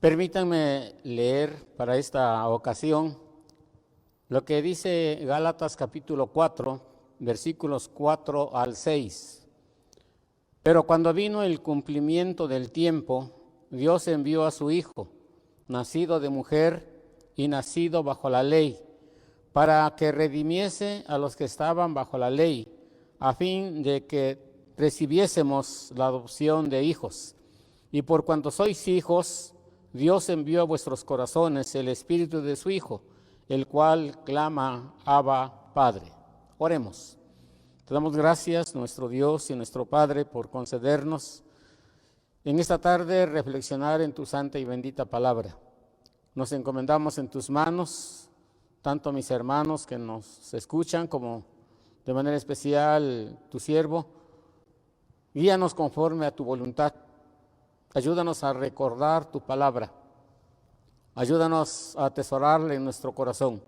Permítanme leer para esta ocasión lo que dice Gálatas capítulo 4, versículos 4 al 6. Pero cuando vino el cumplimiento del tiempo, Dios envió a su Hijo, nacido de mujer y nacido bajo la ley, para que redimiese a los que estaban bajo la ley, a fin de que recibiésemos la adopción de hijos. Y por cuanto sois hijos, Dios envió a vuestros corazones el Espíritu de su Hijo, el cual clama, Abba, Padre. Oremos. Te damos gracias, nuestro Dios y nuestro Padre, por concedernos en esta tarde reflexionar en tu santa y bendita palabra. Nos encomendamos en tus manos, tanto mis hermanos que nos escuchan, como de manera especial tu siervo. Guíanos conforme a tu voluntad. Ayúdanos a recordar tu palabra. Ayúdanos a atesorarla en nuestro corazón.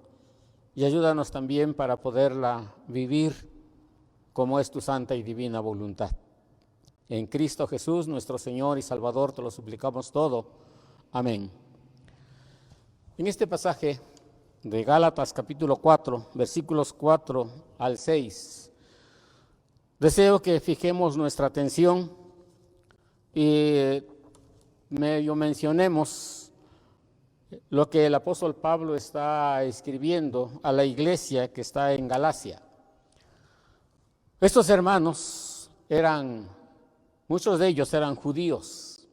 Y ayúdanos también para poderla vivir como es tu santa y divina voluntad. En Cristo Jesús, nuestro Señor y Salvador, te lo suplicamos todo. Amén. En este pasaje de Gálatas capítulo 4, versículos 4 al 6, deseo que fijemos nuestra atención y medio mencionemos lo que el apóstol Pablo está escribiendo a la iglesia que está en Galacia. Estos hermanos muchos de ellos eran judíos,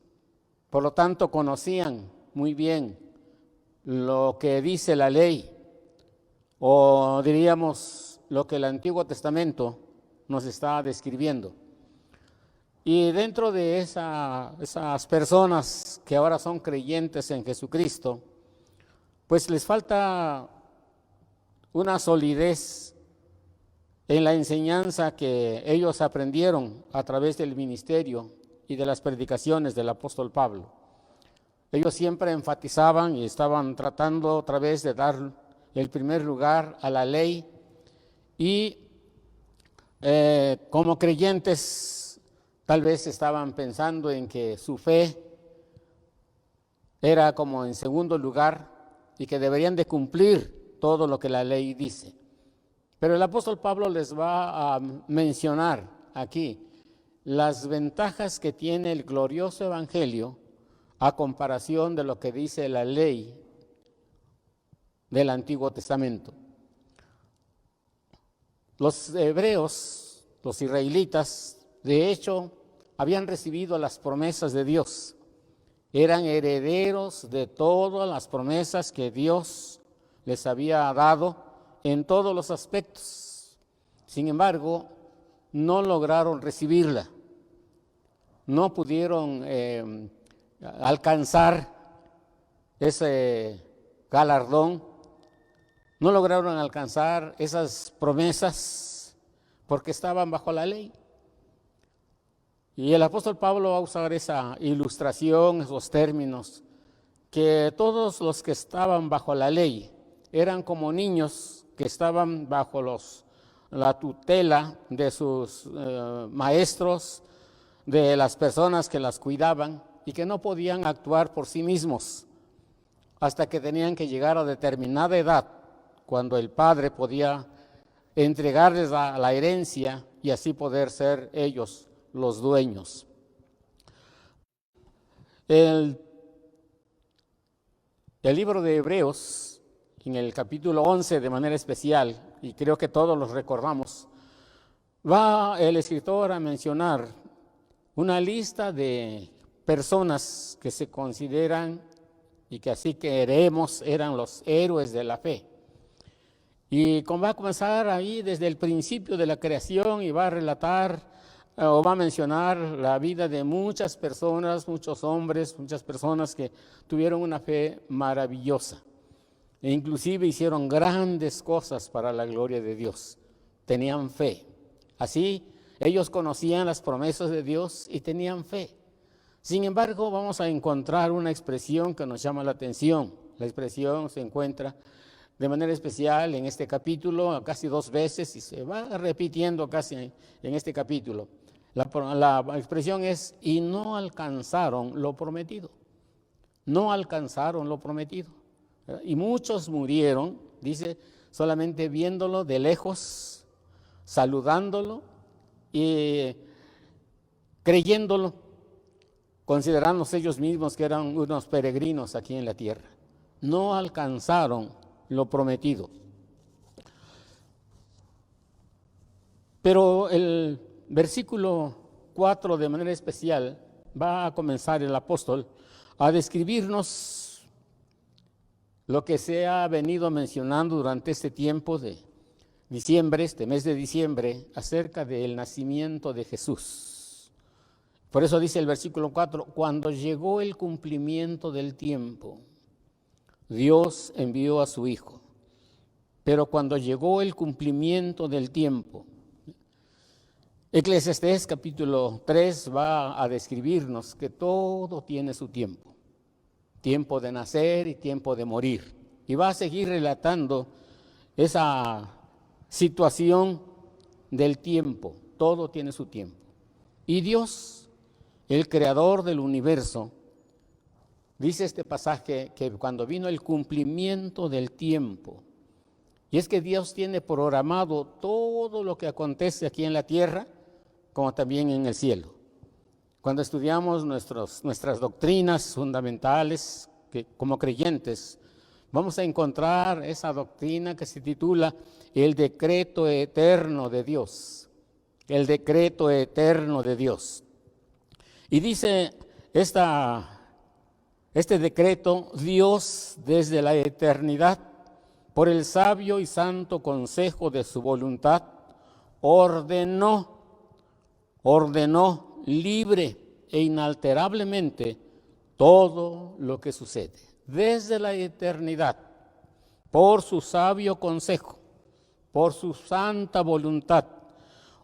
por lo tanto conocían muy bien lo que dice la ley, o diríamos lo que el Antiguo Testamento nos está describiendo. Y dentro de esas personas que ahora son creyentes en Jesucristo, pues les falta una solidez en la enseñanza que ellos aprendieron a través del ministerio y de las predicaciones del apóstol Pablo. Ellos siempre enfatizaban y estaban tratando otra vez de dar el primer lugar a la ley y como creyentes tal vez estaban pensando en que su fe era como en segundo lugar y que deberían de cumplir todo lo que la ley dice. Pero el apóstol Pablo les va a mencionar aquí las ventajas que tiene el glorioso evangelio a comparación de lo que dice la ley del Antiguo Testamento. Los hebreos, los israelitas, de hecho, habían recibido las promesas de Dios. Eran herederos de todas las promesas que Dios les había dado en todos los aspectos. Sin embargo, no lograron recibirla. No pudieron alcanzar ese galardón. No lograron alcanzar esas promesas porque estaban bajo la ley. Y el apóstol Pablo va a usar esa ilustración, esos términos, que todos los que estaban bajo la ley eran como niños que estaban bajo la tutela de sus maestros, de las personas que las cuidaban y que no podían actuar por sí mismos hasta que tenían que llegar a determinada edad, cuando el padre podía entregarles la herencia y así poder ser ellos los dueños. El libro de Hebreos, en el capítulo 11 de manera especial, y creo que todos los recordamos, va el escritor a mencionar una lista de personas que se consideran y que así queremos eran los héroes de la fe. Y va a comenzar ahí desde el principio de la creación y va a relatar o va a mencionar la vida de muchas personas, muchos hombres, muchas personas que tuvieron una fe maravillosa e inclusive hicieron grandes cosas para la gloria de Dios. Tenían fe. Así ellos conocían las promesas de Dios y tenían fe. Sin embargo, vamos a encontrar una expresión que nos llama la atención. La expresión se encuentra de manera especial en este capítulo, casi 2 veces, y se va repitiendo casi en este capítulo. La expresión es, y no alcanzaron lo prometido. no alcanzaron lo prometido. Y muchos murieron, dice, solamente viéndolo de lejos, saludándolo y creyéndolo, considerándose ellos mismos que eran unos peregrinos aquí en la tierra. No alcanzaron lo prometido. Pero el versículo 4 de manera especial va a comenzar el apóstol a describirnos lo que se ha venido mencionando durante este tiempo de diciembre, este mes de diciembre, acerca del nacimiento de Jesús. Por eso dice el versículo 4, cuando llegó el cumplimiento del tiempo, Dios envió a su Hijo. Pero cuando llegó el cumplimiento del tiempo, Eclesiastés capítulo 3 va a describirnos que todo tiene su tiempo. Tiempo de nacer y tiempo de morir. Y va a seguir relatando esa situación del tiempo. Todo tiene su tiempo. Y Dios, el creador del universo, dice este pasaje que cuando vino el cumplimiento del tiempo, y es que Dios tiene programado todo lo que acontece aquí en la tierra, como también en el cielo. Cuando estudiamos nuestras doctrinas fundamentales, que como creyentes, vamos a encontrar esa doctrina que se titula el decreto eterno de Dios. El decreto eterno de Dios. Y dice este decreto, Dios desde la eternidad, por el sabio y santo consejo de su voluntad, ordenó libre e inalterablemente todo lo que sucede. Desde la eternidad, por su sabio consejo, por su santa voluntad,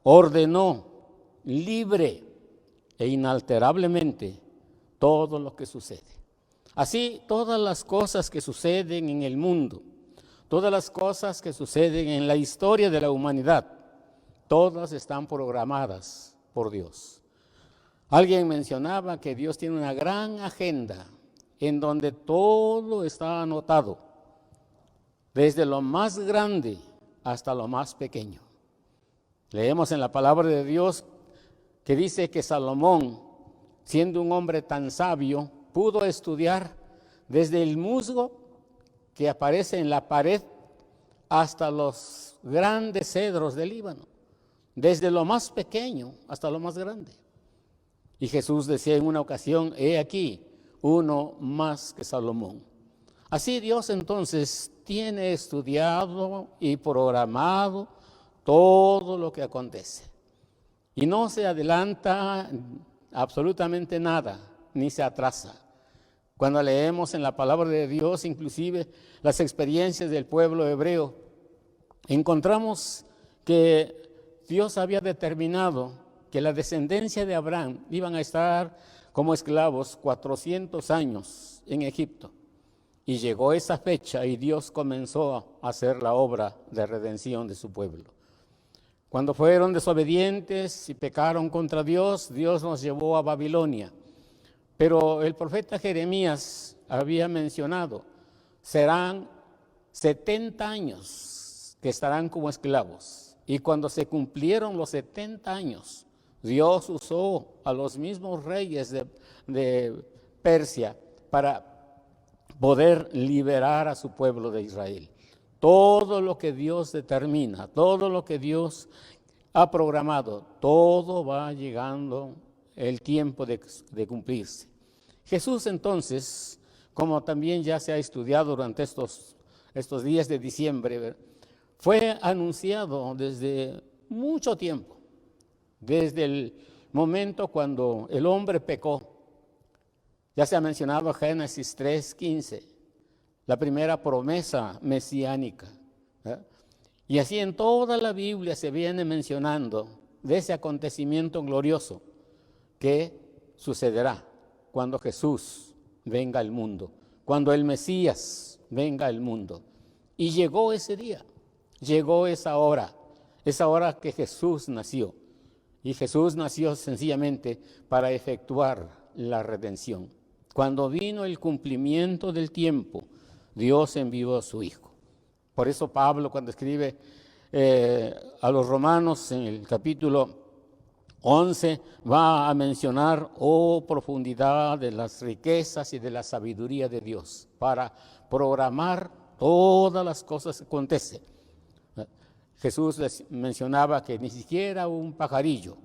ordenó libre e inalterablemente todo lo que sucede. Así, todas las cosas que suceden en el mundo, todas las cosas que suceden en la historia de la humanidad, todas están programadas por Dios. Alguien mencionaba que Dios tiene una gran agenda en donde todo está anotado, desde lo más grande hasta lo más pequeño. Leemos en la palabra de Dios que dice que Salomón, siendo un hombre tan sabio, pudo estudiar desde el musgo que aparece en la pared hasta los grandes cedros del Líbano, desde lo más pequeño hasta lo más grande. Y Jesús decía en una ocasión, he aquí, uno más que Salomón. Así Dios entonces tiene estudiado y programado todo lo que acontece. Y no se adelanta absolutamente nada, ni se atrasa. Cuando leemos en la palabra de Dios, inclusive las experiencias del pueblo hebreo, encontramos que Dios había determinado que la descendencia de Abraham iban a estar como esclavos 400 años en Egipto. Y llegó esa fecha y Dios comenzó a hacer la obra de redención de su pueblo. Cuando fueron desobedientes y pecaron contra Dios, Dios nos llevó a Babilonia. Pero el profeta Jeremías había mencionado, serán 70 años que estarán como esclavos. Y cuando se cumplieron los 70 años, Dios usó a los mismos reyes de Persia para poder liberar a su pueblo de Israel. Todo lo que Dios determina, todo lo que Dios ha programado, todo va llegando el tiempo de cumplirse. Jesús entonces, como también ya se ha estudiado durante estos días de diciembre, fue anunciado desde mucho tiempo, desde el momento cuando el hombre pecó. Ya se ha mencionado Génesis 3:15, la primera promesa mesiánica. Y así en toda la Biblia se viene mencionando de ese acontecimiento glorioso que sucederá cuando Jesús venga al mundo, cuando el Mesías venga al mundo. Y llegó ese día, llegó esa hora que Jesús nació. Y Jesús nació sencillamente para efectuar la redención. Cuando vino el cumplimiento del tiempo, Dios envió a su Hijo. Por eso Pablo, cuando escribe a los romanos en el capítulo 11, va a mencionar, profundidad de las riquezas y de la sabiduría de Dios para programar todas las cosas que acontecen. Jesús les mencionaba que ni siquiera un pajarillo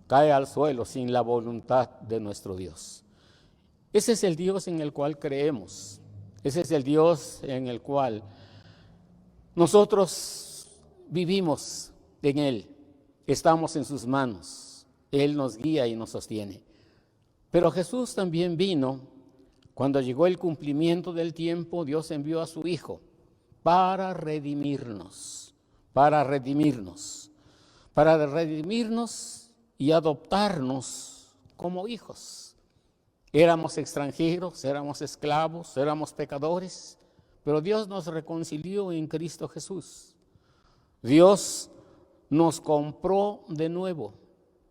cae al suelo sin la voluntad de nuestro Dios. Ese es el Dios en el cual creemos. Ese es el Dios en el cual nosotros vivimos en Él. Estamos en sus manos. Él nos guía y nos sostiene. Pero Jesús también vino, cuando llegó el cumplimiento del tiempo, Dios envió a su Hijo para redimirnos y adoptarnos como hijos. Éramos extranjeros, éramos esclavos, éramos pecadores, pero Dios nos reconcilió en Cristo Jesús. Dios nos compró de nuevo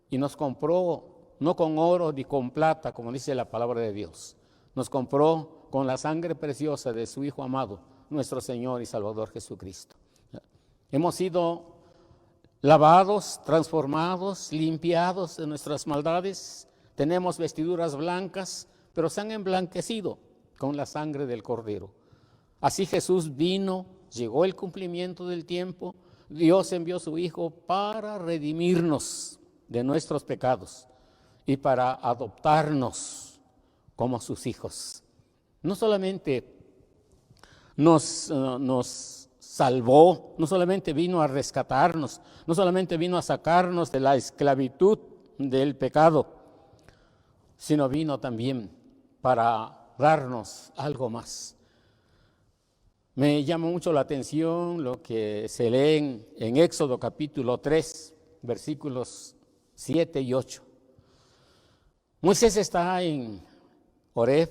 y nos compró no con oro ni con plata, como dice la palabra de Dios. Nos compró con la sangre preciosa de su Hijo amado, nuestro Señor y Salvador Jesucristo. Hemos sido lavados, transformados, limpiados de nuestras maldades. Tenemos vestiduras blancas, pero se han emblanquecido con la sangre del Cordero. Así Jesús vino, llegó el cumplimiento del tiempo. Dios envió a su Hijo para redimirnos de nuestros pecados y para adoptarnos como sus hijos. No solamente nos salvó, no solamente vino a rescatarnos, no solamente vino a sacarnos de la esclavitud del pecado, sino vino también para darnos algo más. Me llama mucho la atención lo que se lee en Éxodo capítulo 3, versículos 7 y 8. Moisés está en Horeb,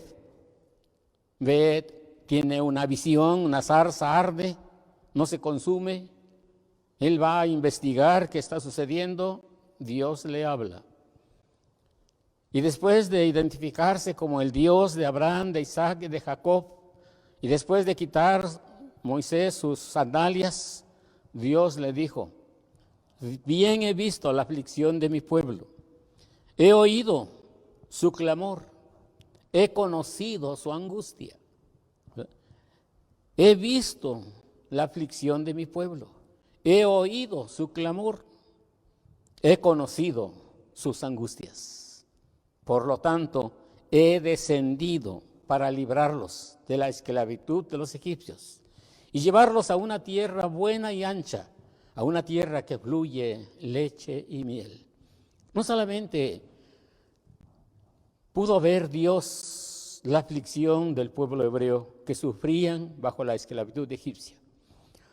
tiene una visión, una zarza arde, no se consume. Él va a investigar qué está sucediendo, Dios le habla. Y después de identificarse como el Dios de Abraham, de Isaac y de Jacob, y después de quitar Moisés sus sandalias, Dios le dijo: bien he visto la aflicción de mi pueblo, he oído su clamor, he conocido su angustia, he visto la aflicción de mi pueblo, he oído su clamor, he conocido sus angustias. Por lo tanto, he descendido para librarlos de la esclavitud de los egipcios y llevarlos a una tierra buena y ancha, a una tierra que fluye leche y miel. No solamente pudo ver Dios la aflicción del pueblo hebreo que sufrían bajo la esclavitud egipcia.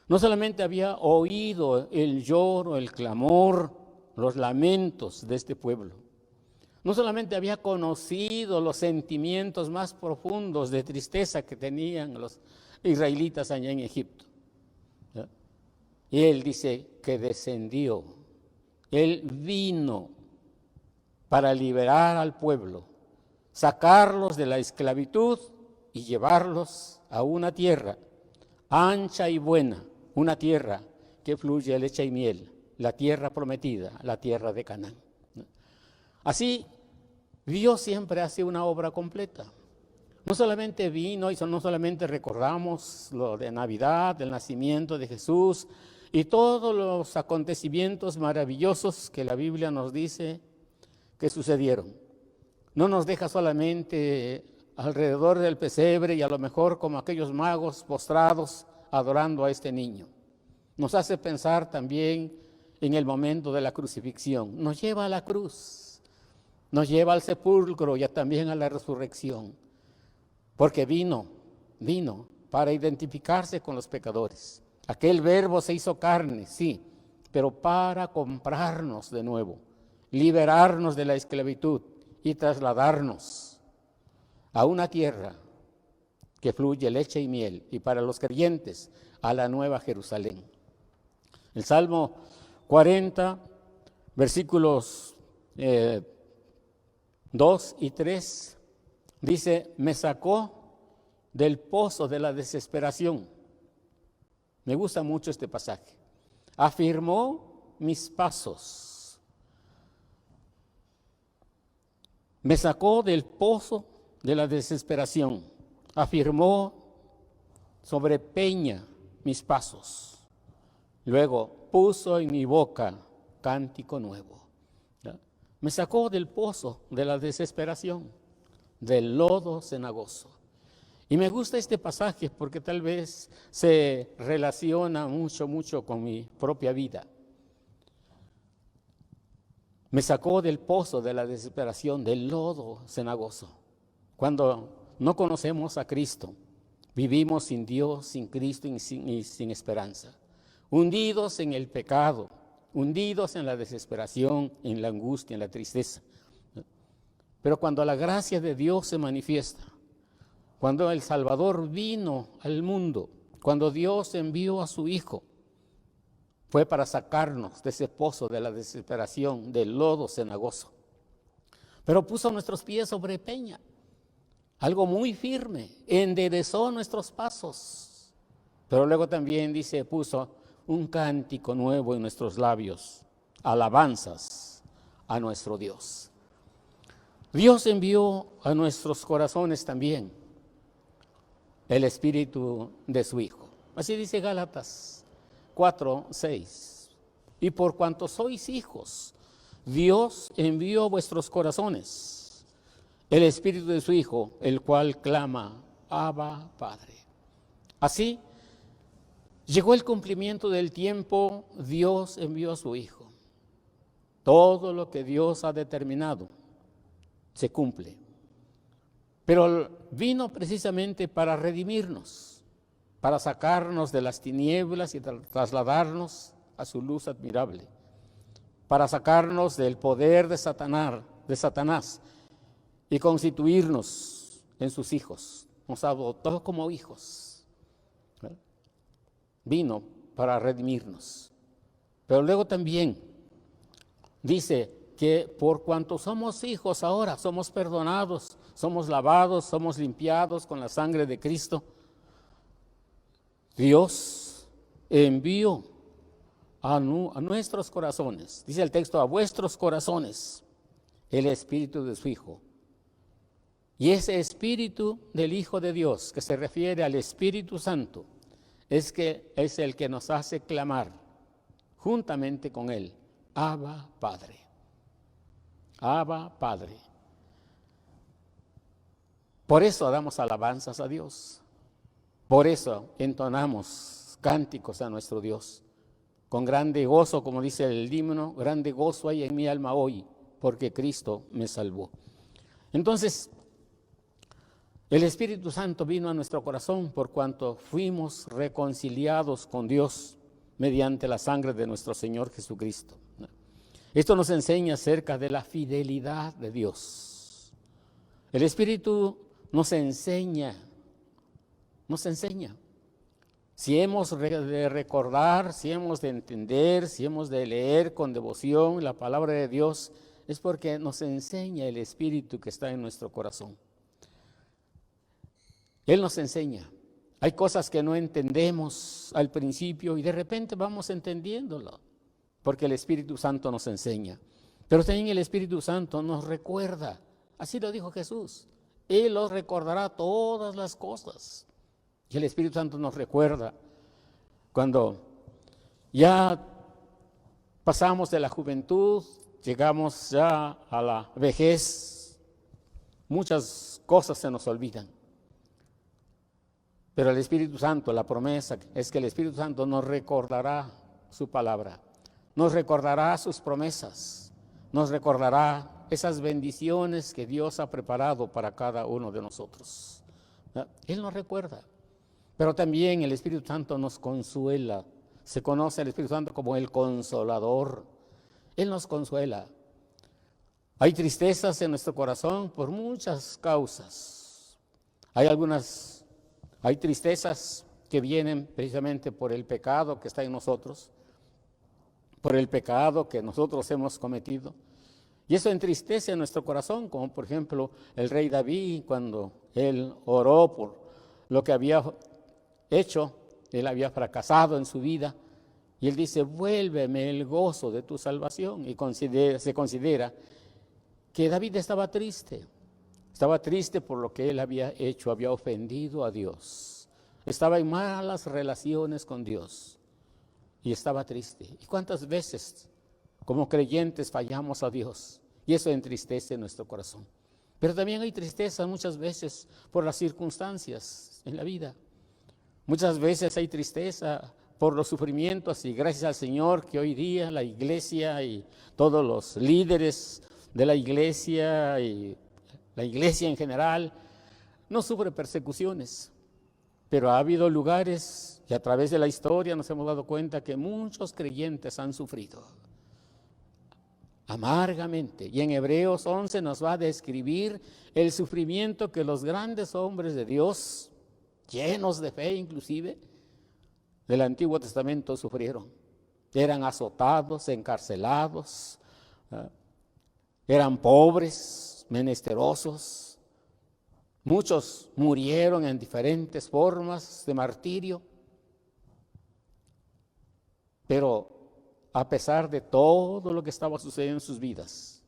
No solamente había oído el lloro, el clamor, los lamentos de este pueblo. No solamente había conocido los sentimientos más profundos de tristeza que tenían los israelitas allá en Egipto. Y él dice que descendió. Él vino para liberar al pueblo, sacarlos de la esclavitud y llevarlos a una tierra ancha y buena, una tierra que fluye leche y miel, la tierra prometida, la tierra de Canaán. Así, Dios siempre hace una obra completa. No solamente vino y no solamente recordamos lo de Navidad, el nacimiento de Jesús y todos los acontecimientos maravillosos que la Biblia nos dice que sucedieron. No nos deja solamente alrededor del pesebre y a lo mejor como aquellos magos postrados adorando a este niño. Nos hace pensar también en el momento de la crucifixión. Nos lleva a la cruz. Nos lleva al sepulcro y también a la resurrección, porque vino para identificarse con los pecadores. Aquel verbo se hizo carne, sí, pero para comprarnos de nuevo, liberarnos de la esclavitud y trasladarnos a una tierra que fluye leche y miel, y para los creyentes, a la nueva Jerusalén. El Salmo 40, versículos 2 y 3, Dice, me sacó del pozo de la desesperación. Me gusta mucho este pasaje. Afirmó mis pasos. Me sacó del pozo de la desesperación. Afirmó sobre peña mis pasos. Luego puso en mi boca cántico nuevo. ¿Ya? Me sacó del pozo de la desesperación, del lodo cenagoso. Y me gusta este pasaje porque tal vez se relaciona mucho con mi propia vida. Me sacó del pozo de la desesperación, del lodo cenagoso. Cuando no conocemos a Cristo, vivimos sin Dios, sin Cristo y sin esperanza. Hundidos en el pecado, hundidos en la desesperación, en la angustia, en la tristeza. Pero cuando la gracia de Dios se manifiesta, cuando el Salvador vino al mundo, cuando Dios envió a su Hijo, fue para sacarnos de ese pozo de la desesperación, del lodo cenagoso. Pero puso nuestros pies sobre peña, algo muy firme, enderezó nuestros pasos. Pero luego también dice, puso un cántico nuevo en nuestros labios, alabanzas a nuestro Dios. Dios envió a nuestros corazones también el Espíritu de su Hijo. Así dice Gálatas 4:6. Y por cuanto sois hijos, Dios envió a vuestros corazones el Espíritu de su Hijo, el cual clama, Abba, Padre. Así, llegó el cumplimiento del tiempo, Dios envió a su Hijo. Todo lo que Dios ha determinado se cumple. Pero vino precisamente para redimirnos, para sacarnos de las tinieblas y trasladarnos a su luz admirable, para sacarnos del poder de Satanás y constituirnos en sus hijos. Nos adoptó como hijos. Vino para redimirnos. Pero luego también dice que por cuanto somos hijos ahora, somos perdonados, somos lavados, somos limpiados con la sangre de Cristo, Dios envió a nuestros corazones, dice el texto, a vuestros corazones, el Espíritu de su Hijo. Y ese Espíritu del Hijo de Dios, que se refiere al Espíritu Santo, es el que nos hace clamar juntamente con Él, Abba, Padre. Abba, Padre. Por eso damos alabanzas a Dios. Por eso entonamos cánticos a nuestro Dios. Con grande gozo, como dice el himno, grande gozo hay en mi alma hoy, porque Cristo me salvó. Entonces, el Espíritu Santo vino a nuestro corazón por cuanto fuimos reconciliados con Dios mediante la sangre de nuestro Señor Jesucristo. Esto nos enseña acerca de la fidelidad de Dios. El Espíritu nos enseña. Si hemos de recordar, si hemos de entender, si hemos de leer con devoción la palabra de Dios, es porque nos enseña el Espíritu que está en nuestro corazón. Él nos enseña. Hay cosas que no entendemos al principio y de repente vamos entendiéndolo, porque el Espíritu Santo nos enseña. Pero también el Espíritu Santo nos recuerda. Así lo dijo Jesús. Él os recordará todas las cosas. Y el Espíritu Santo nos recuerda cuando ya pasamos de la juventud, llegamos ya a la vejez, muchas cosas se nos olvidan. Pero el Espíritu Santo, la promesa es que el Espíritu Santo nos recordará su palabra, nos recordará sus promesas, nos recordará esas bendiciones que Dios ha preparado para cada uno de nosotros. Él nos recuerda. Pero también el Espíritu Santo nos consuela. Se conoce al Espíritu Santo como el Consolador. Él nos consuela. Hay tristezas en nuestro corazón por muchas causas. Hay tristezas que vienen precisamente por el pecado que está en nosotros, por el pecado que nosotros hemos cometido. Y eso entristece nuestro corazón, como por ejemplo el rey David, cuando él oró por lo que había hecho, él había fracasado en su vida, y él dice, vuélveme el gozo de tu salvación. Y se considera que David estaba triste por lo que él había hecho, había ofendido a Dios, estaba en malas relaciones con Dios y estaba triste. ¿Y cuántas veces como creyentes fallamos a Dios? Y eso entristece nuestro corazón. Pero también hay tristeza muchas veces por las circunstancias en la vida. Muchas veces hay tristeza por los sufrimientos, y gracias al Señor que hoy día la iglesia y todos los líderes de la iglesia y la iglesia en general no sufre persecuciones. Pero ha habido lugares que a través de la historia nos hemos dado cuenta que muchos creyentes han sufrido amargamente. Y en Hebreos 11 nos va a describir el sufrimiento que los grandes hombres de Dios, llenos de fe inclusive, del Antiguo Testamento sufrieron. Eran azotados, encarcelados, eran pobres, menesterosos. Muchos murieron en diferentes formas de martirio. Pero a pesar de todo lo que estaba sucediendo en sus vidas,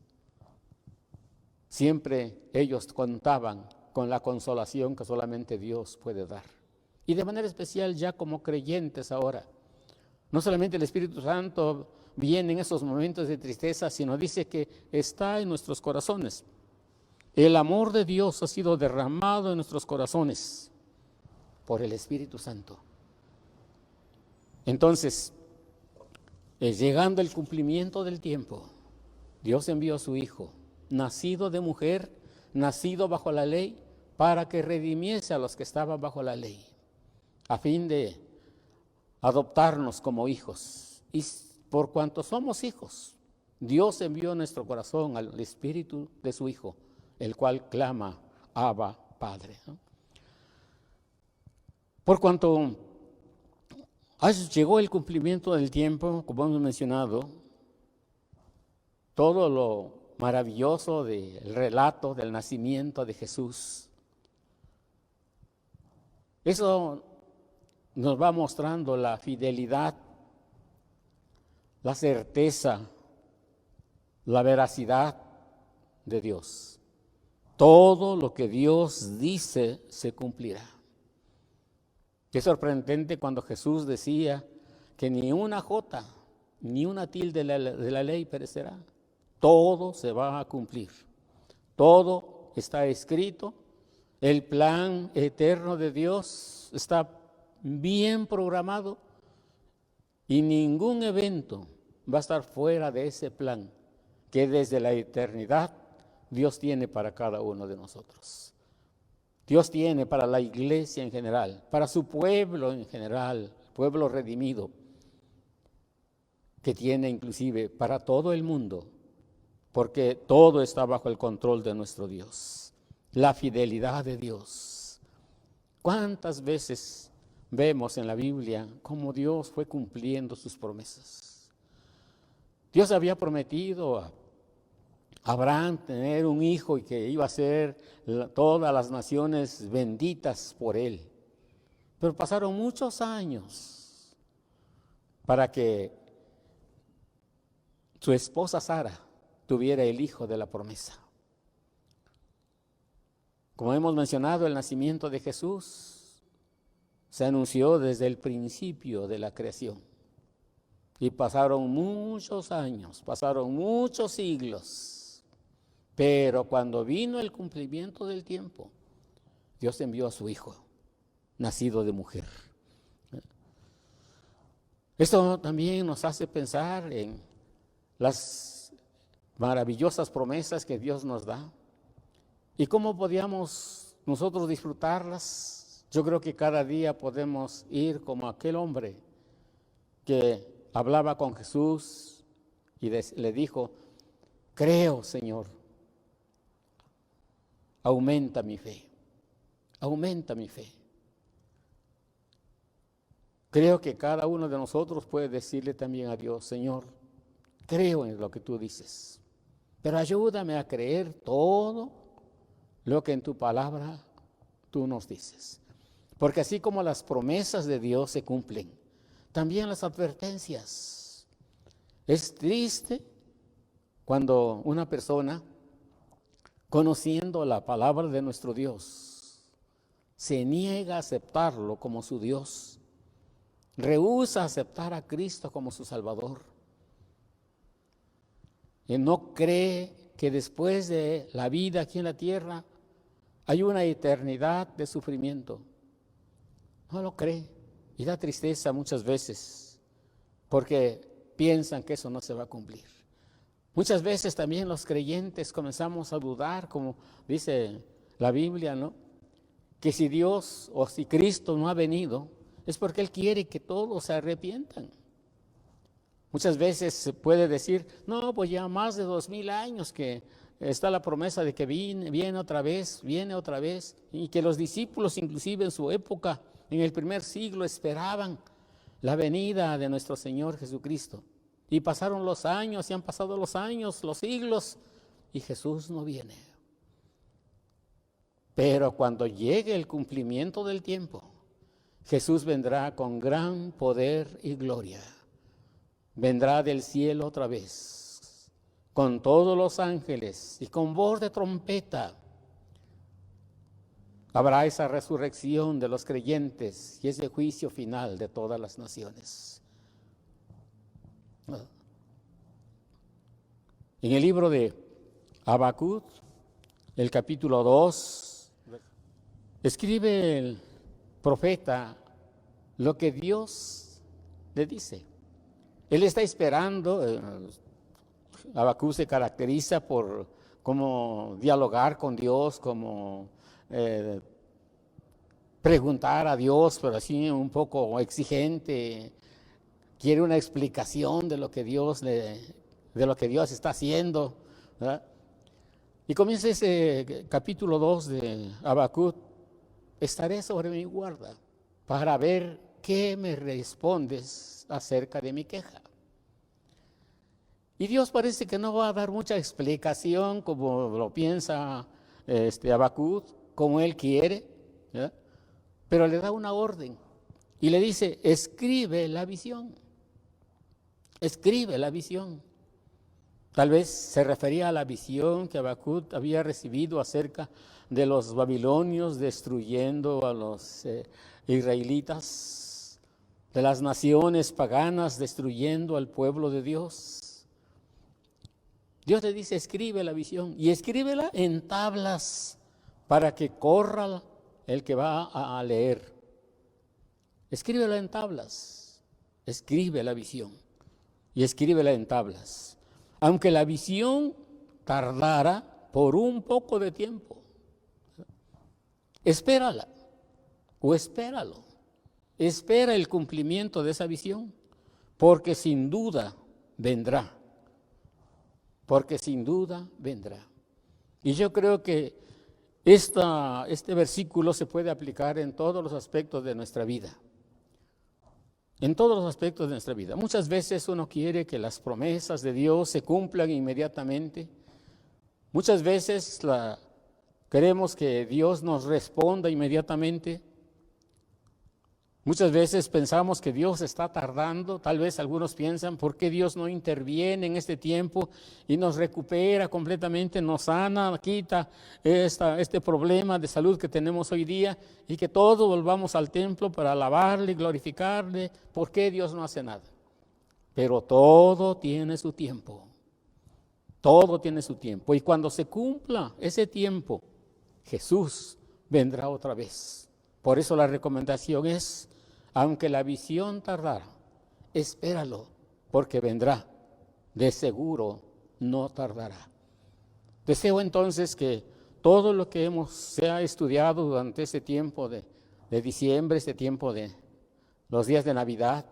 siempre ellos contaban con la consolación que solamente Dios puede dar. Y de manera especial ya como creyentes ahora, no solamente el Espíritu Santo viene en esos momentos de tristeza, sino dice que está en nuestros corazones. El amor de Dios ha sido derramado en nuestros corazones por el Espíritu Santo. Entonces, llegando el cumplimiento del tiempo, Dios envió a su Hijo, nacido de mujer, nacido bajo la ley, para que redimiese a los que estaban bajo la ley, a fin de adoptarnos como hijos. Y por cuanto somos hijos, Dios envió a nuestro corazón al Espíritu de su Hijo, el cual clama, Abba, Padre. Por cuanto llegó el cumplimiento del tiempo, como hemos mencionado, todo lo maravilloso del relato del nacimiento de Jesús, eso nos va mostrando la fidelidad, la certeza, la veracidad de Dios. Todo lo que Dios dice se cumplirá. Qué sorprendente cuando Jesús decía que ni una jota, ni una tilde de la ley perecerá. Todo se va a cumplir. Todo está escrito. El plan eterno de Dios está bien programado y ningún evento va a estar fuera de ese plan que desde la eternidad Dios tiene para cada uno de nosotros. Dios tiene para la iglesia en general, para su pueblo en general, pueblo redimido, que tiene inclusive para todo el mundo, porque todo está bajo el control de nuestro Dios. La fidelidad de Dios. ¿Cuántas veces vemos en la Biblia cómo Dios fue cumpliendo sus promesas? Dios había prometido a Abraham tener un hijo y que iba a ser todas las naciones benditas por él. Pero pasaron muchos años para que su esposa Sara tuviera el hijo de la promesa. Como hemos mencionado, el nacimiento de Jesús se anunció desde el principio de la creación. Y pasaron muchos años, pasaron muchos siglos. Pero cuando vino el cumplimiento del tiempo, Dios envió a su Hijo, nacido de mujer. Esto también nos hace pensar en las maravillosas promesas que Dios nos da y cómo podíamos nosotros disfrutarlas. Yo creo que cada día podemos ir como aquel hombre que hablaba con Jesús y le dijo: creo, Señor, aumenta mi fe, aumenta mi fe. Creo que cada uno de nosotros puede decirle también a Dios: Señor, creo en lo que tú dices, pero ayúdame a creer todo lo que en tu palabra tú nos dices. Porque así como las promesas de Dios se cumplen, también las advertencias. Es triste cuando una persona, conociendo la palabra de nuestro Dios, se niega a aceptarlo como su Dios, rehúsa aceptar a Cristo como su Salvador, y no cree que después de la vida aquí en la tierra hay una eternidad de sufrimiento. No lo cree y da tristeza muchas veces porque piensan que eso no se va a cumplir. Muchas veces también los creyentes comenzamos a dudar, como dice la Biblia, ¿no? Que si Dios o si Cristo no ha venido, es porque Él quiere que todos se arrepientan. Muchas veces se puede decir, no, pues ya más de 2000 años que está la promesa de que viene otra vez, y que los discípulos inclusive en su época, en el primer siglo, esperaban la venida de nuestro Señor Jesucristo. Y pasaron los años, y han pasado los años, los siglos, y Jesús no viene. Pero cuando llegue el cumplimiento del tiempo, Jesús vendrá con gran poder y gloria. Vendrá del cielo otra vez, con todos los ángeles y con voz de trompeta. Habrá esa resurrección de los creyentes y ese juicio final de todas las naciones. En el libro de Habacuc, el capítulo 2, escribe el profeta lo que Dios le dice. Él está esperando. Habacuc se caracteriza por cómo dialogar con Dios, como preguntar a Dios, pero así un poco exigente. Quiere una explicación de lo que Dios está haciendo, ¿verdad? Y comienza ese capítulo 2 de Habacuc: estaré sobre mi guarda para ver qué me respondes acerca de mi queja. Y Dios parece que no va a dar mucha explicación como lo piensa Habacuc, como él quiere, ¿verdad? Pero le da una orden y le dice: escribe la visión. Escribe la visión. Tal vez se refería a la visión que Habacuc había recibido acerca de los babilonios destruyendo a los israelitas, de las naciones paganas destruyendo al pueblo de Dios. Dios le dice: escribe la visión, y escríbela en tablas para que corra el que va a leer. Escríbela en tablas, escribe la visión y escríbela en tablas. Aunque la visión tardara por un poco de tiempo, espérala o espéralo. Espera el cumplimiento de esa visión, porque sin duda vendrá. Porque sin duda vendrá. Y yo creo que este versículo se puede aplicar en todos los aspectos de nuestra vida. En todos los aspectos de nuestra vida. Muchas veces uno quiere que las promesas de Dios se cumplan inmediatamente. Muchas veces queremos que Dios nos responda inmediatamente. Muchas veces pensamos que Dios está tardando. Tal vez algunos piensan: ¿por qué Dios no interviene en este tiempo y nos recupera completamente, nos sana, quita este problema de salud que tenemos hoy día, y que todos volvamos al templo para alabarle y glorificarle? ¿Por qué Dios no hace nada? Pero todo tiene su tiempo. Todo tiene su tiempo. Y cuando se cumpla ese tiempo, Jesús vendrá otra vez. Por eso la recomendación es: aunque la visión tardara, espéralo, porque vendrá. De seguro no tardará. Deseo entonces que todo lo que se ha estudiado durante este tiempo de diciembre, este tiempo de los días de Navidad,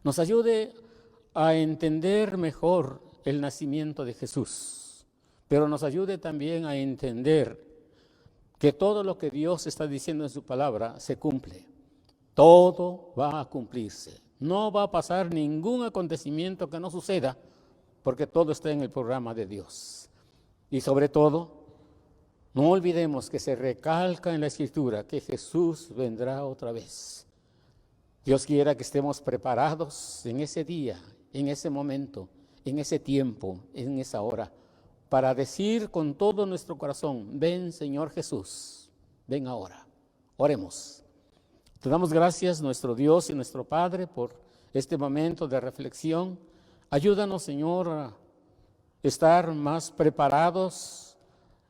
nos ayude a entender mejor el nacimiento de Jesús, pero nos ayude también a entender que todo lo que Dios está diciendo en su palabra se cumple. Todo va a cumplirse. No va a pasar ningún acontecimiento que no suceda porque todo está en el programa de Dios. Y sobre todo, no olvidemos que se recalca en la Escritura que Jesús vendrá otra vez. Dios quiera que estemos preparados en ese día, en ese momento, en ese tiempo, en esa hora, para decir con todo nuestro corazón: ven, Señor Jesús, ven ahora. Oremos. Te damos gracias, nuestro Dios y nuestro Padre, por este momento de reflexión. Ayúdanos, Señor, a estar más preparados.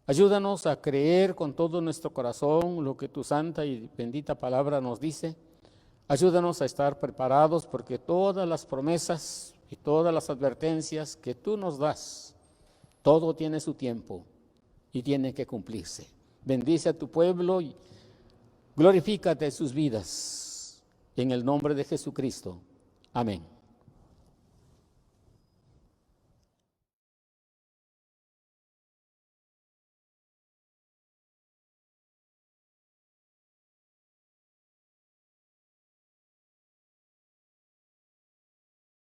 Ayúdanos a creer con todo nuestro corazón lo que tu santa y bendita palabra nos dice. Ayúdanos a estar preparados, porque todas las promesas y todas las advertencias que tú nos das, todo tiene su tiempo y tiene que cumplirse. Bendice a tu pueblo y glorifícate en sus vidas. En el nombre de Jesucristo. Amén.